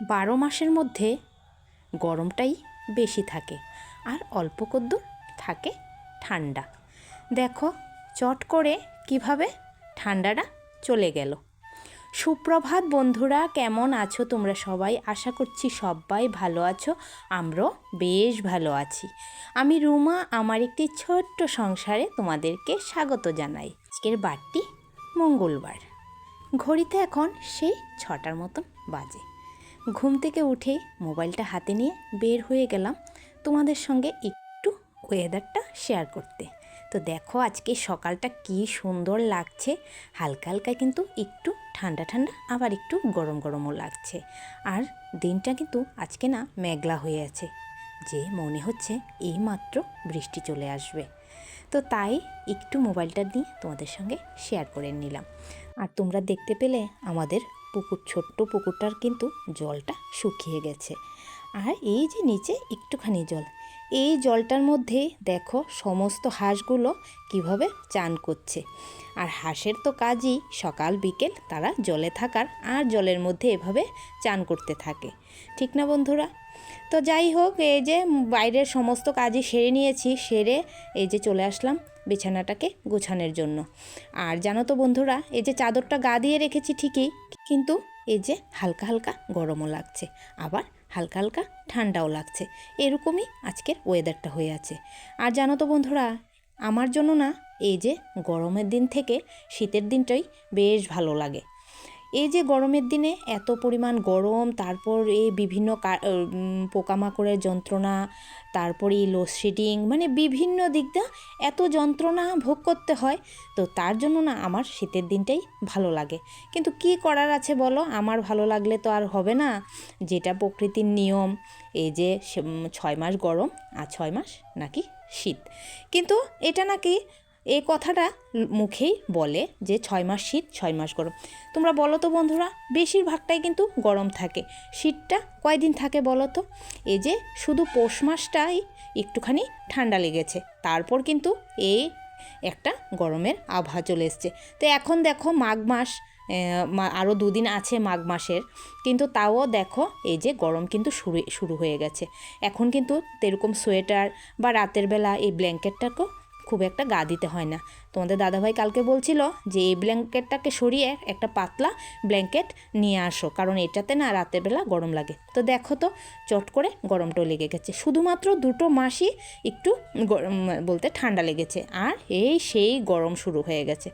12 মাসের মধ্যে গরমটাই বেশি থাকে আর অল্প কদ্দুর থাকে ঠান্ডা। দেখো চট করে কিভাবে ঠান্ডাটা চলে গেল। সুপ্রভাত বন্ধুরা, কেমন আছো তোমরা সবাই? আশা করছি সবাই ভালো আছো, আমরাও বেশ ভালো আছি। আমি রুমা, আমার একটি ছোট্ট সংসারে তোমাদেরকে স্বাগত জানাই। আজকের বারটি মঙ্গলবার, ঘড়িতে এখন সেই 6টার মতন বাজে। ঘুম থেকে উঠেই মোবাইলটা হাতে নিয়ে বের হয়ে গেলাম তোমাদের সঙ্গে একটু ওয়েদারটা শেয়ার করতে। তো দেখো আজকে সকালটা কি সুন্দর লাগছে, হালকা হালকা কিন্তু একটু ঠান্ডা ঠান্ডা, আবার একটু গরম গরমও লাগছে। আর দিনটা কিন্তু আজকে না মেঘলা হয়ে আছে, যে মনে হচ্ছে এইমাত্র বৃষ্টি চলে আসবে। তো তাই একটু মোবাইলটা নিয়ে তোমাদের সঙ্গে শেয়ার করে নিলাম। আর তোমরা দেখতে পেলে আমাদের ছোট্ট পুকুরটার কিন্তু জলটা শুকিয়ে গেছে। আর এই যে নিচে একটুখানি জল, এই জলটার মধ্যে দেখো সমস্ত হাঁসগুলো কিভাবে চান করছে। আর হাঁসের তো কাজই সকাল বিকেল তারা জলে থাকার, আর জলের মধ্যে এভাবে চান করতে থাকে, ঠিক না বন্ধুরা? তো যাই হোক, এই যে বাইরের সমস্ত কাজই সেরে নিয়েছি, সেরে এই যে চলে আসলাম বিছানাটাকে গোছানোর জন্য। আর জানো তো বন্ধুরা, এই যে চাদরটা গা দিয়ে রেখেছি ঠিকই, কিন্তু এই যে হালকা হালকা গরমও লাগছে, আবার হালকা হালকা ঠান্ডাও লাগছে। এরকমই আজকের ওয়েদারটা হয়ে আছে। আর জানো তো বন্ধুরা, আমার জন্য না এই যে গরমের দিন থেকে শীতের দিনটাই বেশ ভালো লাগে। এই যে গরমের দিনে এত পরিমাণ গরম, তারপর এই বিভিন্ন পোকামাকড়ের যন্ত্রণা, তারপরে এই লোডশেডিং, মানে বিভিন্ন দিক দিয়ে এত যন্ত্রণা ভোগ করতে হয়। তো তার জন্য না আমার শীতের দিনটাই ভালো লাগে। কিন্তু কি করার আছে বলো, আমার ভালো লাগলে তো আর হবে না, যেটা প্রকৃতির নিয়ম। এই যে 6 মাস গরম আর 6 মাস নাকি শীত, কিন্তু এটা নাকি এই কথাটা মুখেই বলে যে 6 মাস শীত 6 মাস গরম। তোমরা বলো তো বন্ধুরা, বেশিরভাগটাই কিন্তু গরম থাকে, শীতটা কয়দিন থাকে বলো তো? এই যে শুধু পৌষ মাসটাই একটুখানি ঠান্ডা লেগেছে, তারপর কিন্তু এই একটা গরমের আবহাওয়া চলে এসছে। তো এখন দেখো মাঘ মাস, আরও 2 দিন আছে মাঘ মাসের, কিন্তু তাও দেখো এই যে গরম কিন্তু শুরু হয়ে গেছে। এখন কিন্তু এরকম সোয়েটার বা রাতের বেলা এই ব্ল্যাঙ্কেটটাকেও খুব একটা গা দিতে হয় না। তোমাদের দাদাভাই কালকে বলছিল যে এই ব্ল্যাঙ্কেটটাকে সরিয়ে একটা পাতলা ব্ল্যাঙ্কেট নিয়ে আসো, কারণ এটাতে না রাতের বেলা গরম লাগে। তো দেখো তো চট করে গরমটাও লেগে গেছে। শুধুমাত্র 2 মাসই একটু গরম বলতে ঠান্ডা লেগেছে, আর এই সেই গরম শুরু হয়ে গেছে।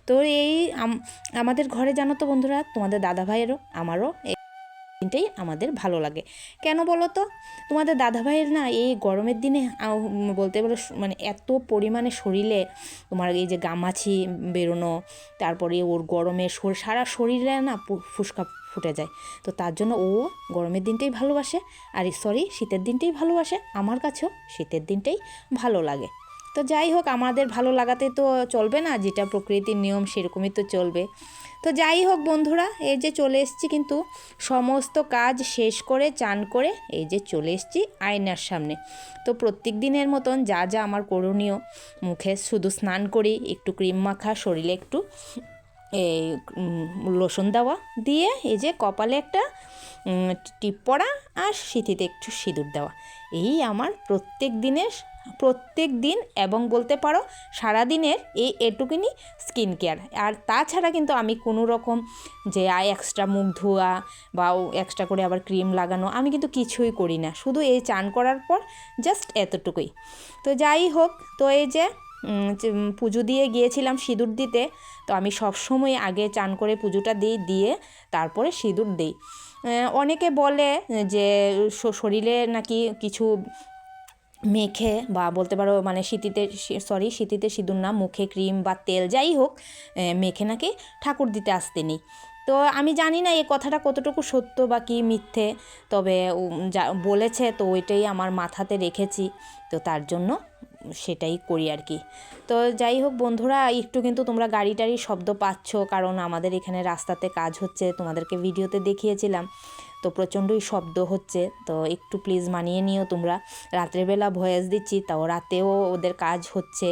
তো এই আমাদের ঘরে জানো তো বন্ধুরা, তোমাদের দাদাভাইয়েরও আমারও দিনটাই আমাদের ভালো লাগে। কেন বলো তো? তোমাদের দাদাভাইয়ের না এই গরমের দিনে বলতে পারো মানে এত পরিমাণে শরীরে তোমার এই যে গামাছি বেরোনো, তারপরে ওর গরমে সারা শরীরে না ফুসকা ফুটে যায়। তো তার জন্য ও গরমের দিনটাই ভালোবাসে, আর শীতের দিনটাই ভালোবাসে। আমার কাছেও শীতের দিনটাই ভালো লাগে। তো যাই হোক, আমাদের ভালো লাগাতে তো চলবে না, যেটা প্রকৃতির নিয়ম সেরকমই তো চলবে। তো যাই হোক বন্ধুরা, এই যে চলে এসেছি কিন্তু সমস্ত কাজ শেষ করে চান করে এই যে চলে এসেছি আয়নার সামনে। তো প্রত্যেক দিনের মতন যা যা আমার করণীয়, মুখে শুধু স্নান করি, একটু ক্রিম মাখা, শরীরে একটু এই লোশন দেওয়া, দিয়ে এই যে কপালে একটা টিপ পরা, আর সিঁথিতে একটু সিঁদুর দেওয়া, এই আমার প্রত্যেক দিন এবং বলতে পারো সারাদিনের এই এটুকুনি স্কিন কেয়ার। আর তাছাড়া কিন্তু আমি কোনো রকম যে এক্সট্রা মুখ ধোয়া বা এক্সট্রা করে আবার ক্রিম লাগানো, আমি কিন্তু কিছুই করি না, শুধু এই চান করার পর জাস্ট এতটুকুই। তো যাই হোক, তো এই যে পুজো দিয়ে গিয়েছিলাম সিঁদুর দিতে। তো আমি সবসময় আগে চান করে পুজোটা দিয়ে তারপরে সিঁদুর দিই। অনেকে বলে যে শরীরে নাকি কিছু মেখে বা বলতে পারো মানে শীতিতে সিঁদুর না, মুখে ক্রিম বা তেল যাই হোক মেখে নাকি ঠাকুর দিতে আসতে নেই। তো আমি জানি না এই কথাটা কতটুকু সত্য বা কি মিথ্যে, তবে যা বলেছে তো ওইটাই আমার মাথাতে রেখেছি, তো তার জন্য সেটাই করি আর কি। তো যাই হোক বন্ধুরা, একটু কিন্তু তোমরা গাড়ি টাড়ির শব্দ পাচ্ছ, কারণ আমাদের এখানে রাস্তাতে কাজ হচ্ছে, তোমাদেরকে ভিডিওতে দেখিয়েছিলাম। তো প্রচণ্ডই শব্দ হচ্ছে, তো একটু প্লিজ মানিয়ে নিও তোমরা। রাত্রেবেলা ভয়েস দিচ্ছি, তাও রাতেও ওদের কাজ হচ্ছে।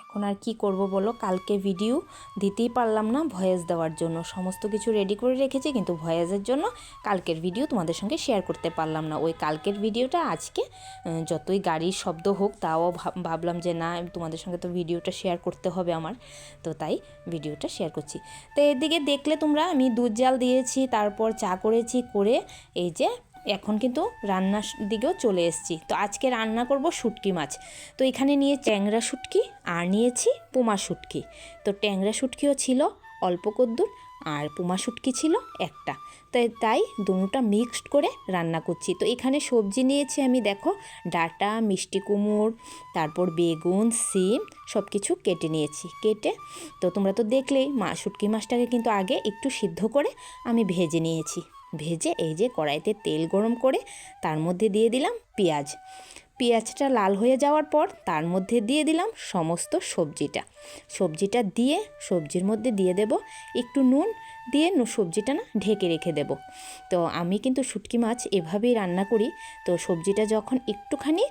এখন আর কি করব বলো, কালকে ভিডিও দিতেই পারলাম না ভয়েস দেওয়ার জন্য। সমস্ত কিছু রেডি করে রেখেছি, কিন্তু ভয়েসের জন্য কালকের ভিডিও তোমাদের সঙ্গে শেয়ার করতে পারলাম না। ওই কালকের ভিডিওটা আজকে যতই গাড়ির শব্দ হোক তাও ভাবলাম যে না, তোমাদের সঙ্গে তো ভিডিওটা শেয়ার করতে হবে আমার, তো তাই ভিডিওটা শেয়ার করছি। তো এদিকে দেখলে তোমরা আমি দুধ জাল দিয়েছি, তারপর চা করেছি, করে এই যে এখন কিন্তু রান্নার দিকেও চলে এসেছি। তো আজকে রান্না করব শুটকি মাছ। তো এখানে নিয়ে ট্যাংরা শুটকি আর নিয়েছি পুমা শুটকি। তো ট্যাংরা শুটকিও ছিল অল্প কদ্দুর, আর পুমা শুটকি ছিল একটা। তাই দুটোটা মিক্সড করে রান্না করছি। তো এখানে সবজি নিয়েছি আমি, দেখো ডাঁটা, মিষ্টি কুমড়, তারপর বেগুন, সিম সব কিছু কেটে নিয়েছি। কেটে তো তোমরা তো দেখলেই শুটকি মাছটাকে কিন্তু আগে একটু সিদ্ধ করে আমি ভেজে নিয়েছি। ভেজে এই যে কড়াইতে তেল গরম করে তার মধ্যে দিয়ে দিলাম পেঁয়াজটা লাল হয়ে যাওয়ার পর তার মধ্যে দিয়ে দিলাম সমস্ত সবজিটা দিয়ে সবজির মধ্যে দিয়ে দেব একটু নুন দিয়ে সবজিটা না ঢেকে রেখে দেব। তো আমি কিন্তু শুটকি মাছ এভাবেই রান্না করি। তো সবজিটা যখন একটুখানি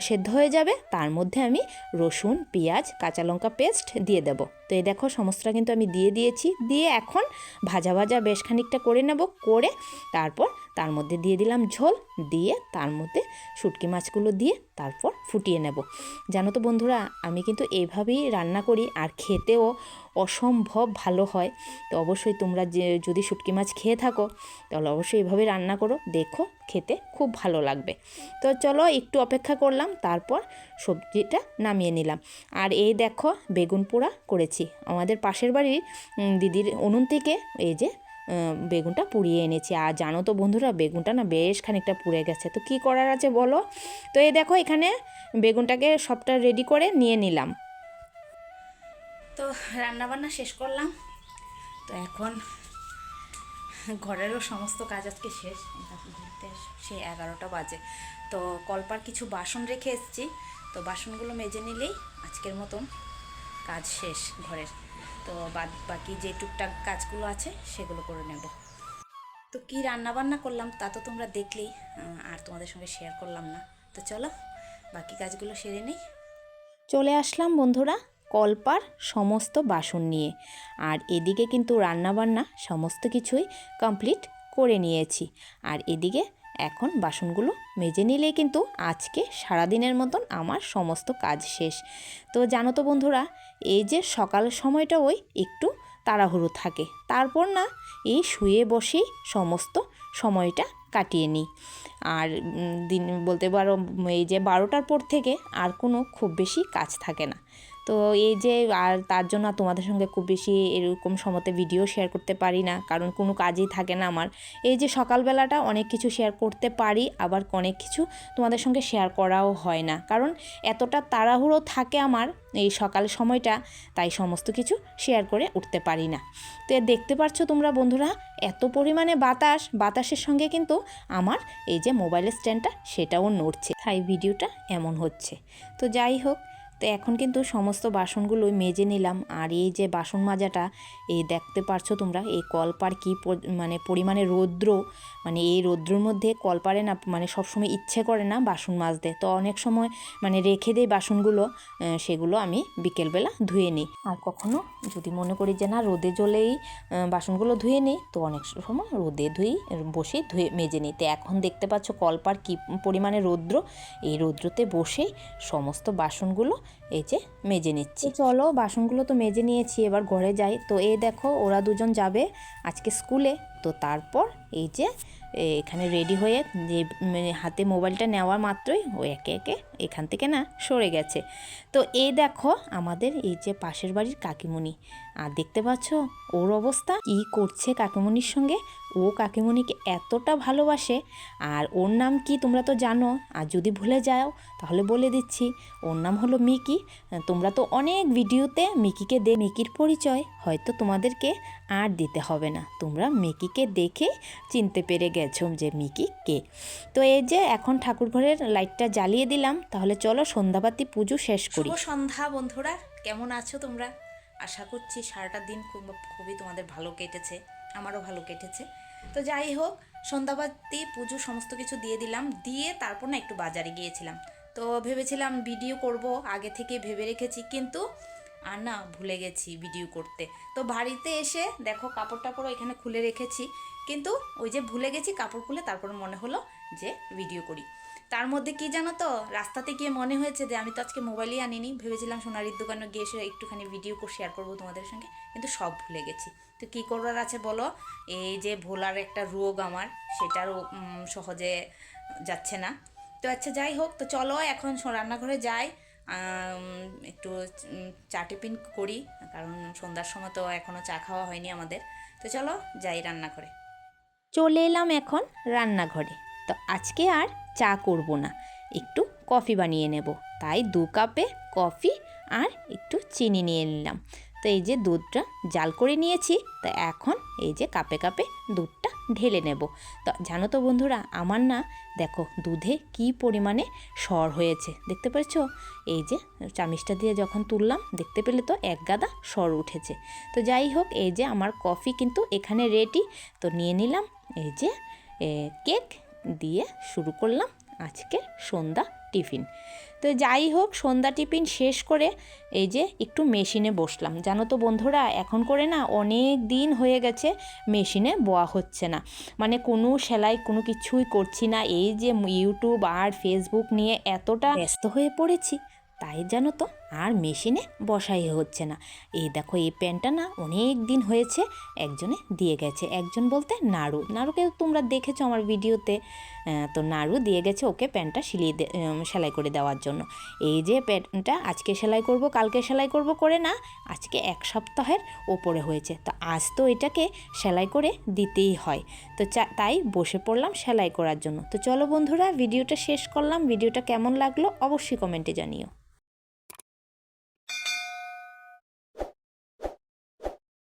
সেদ্ধ হয়ে যাবে তার মধ্যে আমি রসুন, পেঁয়াজ, কাঁচা লঙ্কা পেস্ট দিয়ে দেব। তো এই দেখো সমস্তটা কিন্তু আমি দিয়ে দিয়েছি। দিয়ে এখন ভাজা বেশ খানিকটা করে নেব, করে তারপর তার মধ্যে দিয়ে দিলাম ঝোল, দিয়ে তার মধ্যে শুটকি মাছগুলো দিয়ে তারপর ফুটিয়ে নেব। জানো তো বন্ধুরা, আমি কিন্তু এইভাবেই রান্না করি, আর খেতেও অসম্ভব ভালো হয়। তো অবশ্যই তোমরা যদি শুটকি মাছ খেয়ে থাকো তাহলে অবশ্যই এভাবে রান্না করো, দেখো খেতে খুব ভালো লাগবে। তো চলো একটু অপেক্ষা করলাম, তারপর সবজিটা নামিয়ে নিলাম। আর এই দেখো বেগুন পোড়া করেছি, আমাদের পাশের বাড়ির দিদির উনুন থেকে এই যে বেগুনটা পুড়িয়ে এনেছি। আর জানো তো বন্ধুরা, বেগুনটা না বেশ খানিকটা পুড়ে গেছে, তো কী করার আছে বলো। তো এই দেখো এখানে বেগুনটাকে সবটা রেডি করে নিয়ে নিলাম। তো রান্নাবান্না শেষ করলাম। তো এখন ঘরেরও সমস্ত কাজ আজকে শেষ, সে 11টা বাজে। তো কলপার কিছু বাসন রেখে এসেছি, তো বাসনগুলো মেজে নিলেই আজকের মতন কাজ শেষ ঘরের। তো বাকি যে টুকটাক কাজগুলো আছে সেগুলো করে নেব। তো কী রান্নাবান্না করলাম তা তো তোমরা দেখলেই, আর তোমাদের সঙ্গে শেয়ার করলাম না। তো চলো বাকি কাজগুলো সেরে নেই। চলে আসলাম বন্ধুরা কলপার সমস্ত বাসন নিয়ে, আর এদিকে কিন্তু রান্নাবান্না সমস্ত কিছুই কমপ্লিট করে নিয়েছি। আর এদিকে এখন বাসনগুলো মেজে নিলেই কিন্তু আজকে সারাদিনের মতন আমার সমস্ত কাজ শেষ। তো জানো তো বন্ধুরা, এই যে সকাল সময়টা ওই একটু তাড়াহুড়ো থাকে, তারপর না এই শুয়ে বসেই সমস্ত সময়টা কাটিয়ে নিই। আর দিন বলতে পারো এই যে 12টার পর থেকে আর কোনো খুব বেশি কাজ থাকে না। তো এই যে আর তার জন্য তোমাদের সঙ্গে খুব বেশি এরকম সময়তে ভিডিও শেয়ার করতে পারি না, কারণ কোনো কাজই থাকে না আমার। এই যে সকালবেলাটা অনেক কিছু শেয়ার করতে পারি, আবার অনেক কিছু তোমাদের সঙ্গে শেয়ার করাও হয় না, কারণ এতটা তাড়াহুড়ো থাকে আমার এই সকাল সময়টা, তাই সমস্ত কিছু শেয়ার করে উঠতে পারি না। তো দেখতে পাচ্ছ তোমরা বন্ধুরা, এত পরিমাণে বাতাসের সঙ্গে কিন্তু আমার এই যে মোবাইলের স্ট্যান্ডটা সেটাও নড়ছে, তাই ভিডিওটা এমন হচ্ছে। তো যাই হোক, তো এখন কিন্তু সমস্ত বাসনগুলোই মেজে নিলাম। আর এই যে বাসন মাজাটা, এই দেখতে পারছো তোমরা এই কলপার কি মানে পরিমাণে রৌদ্র, মানে এই রৌদ্রের মধ্যে কলপারে না মানে সবসময় ইচ্ছে করে না বাসন মাজতে, তো অনেক সময় মানে রেখে দেই বাসনগুলো, সেগুলো আমি বিকেলবেলা ধুয়ে নিই। আর কখনো যদি মনে করি যে না রোদে জ্বলেই বাসনগুলো ধুয়ে নিই, তো অনেক সময় রোদে বসেই ধুয়ে মেজে নিই। তো এখন দেখতে পাচ্ছ কলপার কি পরিমাণে রৌদ্র, এই রৌদ্রতে বসেই সমস্ত বাসনগুলো এই যে মেজে নিচ্ছি। চলো বাসনগুলো তো মেজে নিয়েছি, এবার ঘরে যাই। তো এই দেখো ওরা দুজন যাবে আজকে স্কুলে, তো তারপর এই যে এখানে রেডি হয়ে যে হাতে মোবাইলটা নেওয়ার মাত্রই ও একে একে এখান থেকে না সরে গেছে। তো এই দেখো আমাদের এই যে পাশের বাড়ির কাকিমণি, আর দেখতে পাচ্ছ ওর অবস্থা কী করছে কাকিমণির সঙ্গে। ও কাকিমণিকে এতটা ভালোবাসে, আর ওর নাম কি তোমরা তো জানো, আর যদি ভুলে যাও তাহলে বলে দিচ্ছি, ওর নাম হলো মিকি। তোমরা তো অনেক ভিডিওতে মিকিকে মিকির পরিচয় হয়তো তোমাদেরকে আর দিতে হবে না, তোমরা মিকিকে দেখে চিনতে পেরে গেছো যে মিকি কে। তো এই যে এখন ঠাকুরঘরের লাইটটা জ্বালিয়ে দিলাম, তাহলে চলো সন্ধ্যাবাতি পুজো শেষ করি। সন্ধ্যা বন্ধুরা, কেমন আছো তোমরা? আশা করছি সারাটা দিন খুবই তোমাদের ভালো কেটেছে, আমারও ভালো কেটেছে। তো যাই হোক, সন্ধ্যাবাতি পুজো সমস্ত কিছু দিয়ে দিলাম, দিয়ে তারপর না একটু বাজারে গিয়েছিলাম। তো ভেবেছিলাম ভিডিও করব, আগে থেকে ভেবে রেখেছি, কিন্তু আর না ভুলে গেছি ভিডিও করতে। তো বাড়িতে এসে দেখো কাপড় টাপড়ও এখানে খুলে রেখেছি, কিন্তু ওই যে ভুলে গেছি কাপড় খুলে, তারপর মনে হলো যে ভিডিও করি। তার মধ্যে কি জানো তো, রাস্তাতে গিয়ে মনে হয়েছে যে আমি তো আজকে মোবাইলই আনিনি, ভেবেছিলাম সোনারির দোকানে গিয়ে এসে একটুখানি ভিডিও শেয়ার করবো তোমাদের সঙ্গে, কিন্তু সব ভুলে গেছি। তো কী করার আছে বলো, এই যে ভোলার একটা রোগ আমার, সেটারও সহজে যাচ্ছে না। তো আচ্ছা যাই হোক, তো চলো এখন রান্নাঘরে যাই, একটু চা টিফিন করি, কারণ সন্ধ্যার সময় তো এখনও চা খাওয়া হয়নি আমাদের। তো চলো যাই রান্নাঘরে। চলে এলাম এখন রান্নাঘরে। তো আজকে আর চা করব না, একটু কফি বানিয়ে নেব। তাই 2 কাপে কফি আর একটু চিনি নিয়ে নিলাম। তো এই যে দুধটা জাল করে নিয়েছি, তো এখন এই যে কাপে কাপে দুধটা ঢেলে নেব। তো জানো তো বন্ধুরা, আমার না দেখো দুধে কি পরিমাণে সর হয়েছে, দেখতে পাচ্ছ? এই যে চামিচটা দিয়ে যখন তুললাম, দেখতে পেলে তো এক গাদা সর উঠেছে। তো যাই হোক, এই যে আমার কফি কিন্তু এখানে রেডি। তো নিয়ে নিলাম এই যে কেক দিয়ে শুরু করলাম আজকে সন্ধ্যা টিফিন। তো যাই হোক, সন্ধ্যা টিফিন শেষ করে এই যে একটু মেশিনে বসলাম। জানো তো বন্ধুরা, এখন করে না অনেক দিন হয়ে গেছে মেশিনে বোয়া হচ্ছে না, মানে কোনো সেলাই কোনো কিছুই করছি না। এই যে ইউটিউব আর ফেসবুক নিয়ে এতটা ব্যস্ত হয়ে পড়েছি, তাই জানো তো আর মেশিনে বসাই হচ্ছে না। এই দেখো এই প্যান্টটা না অনেক দিন হয়েছে একজনে দিয়ে গেছে, একজন বলতে নাড়ুকে তোমরা দেখেছো আমার ভিডিওতে। তো নাড়ু দিয়ে গেছে ওকে প্যান্টটা সেলাই করে দেওয়ার জন্য। এই যে প্যান্টটা আজকে সেলাই করব কালকে সেলাই করব করে না, আজকে 1 সপ্তাহের ওপরে হয়েছে। তো আজ তো এটাকে সেলাই করে দিতেই হয়। তো তাই বসে পড়লাম সেলাই করার জন্য। তো চলো বন্ধুরা, ভিডিওটা শেষ করলাম। ভিডিওটা কেমন লাগলো অবশ্যই কমেন্টে জানিও।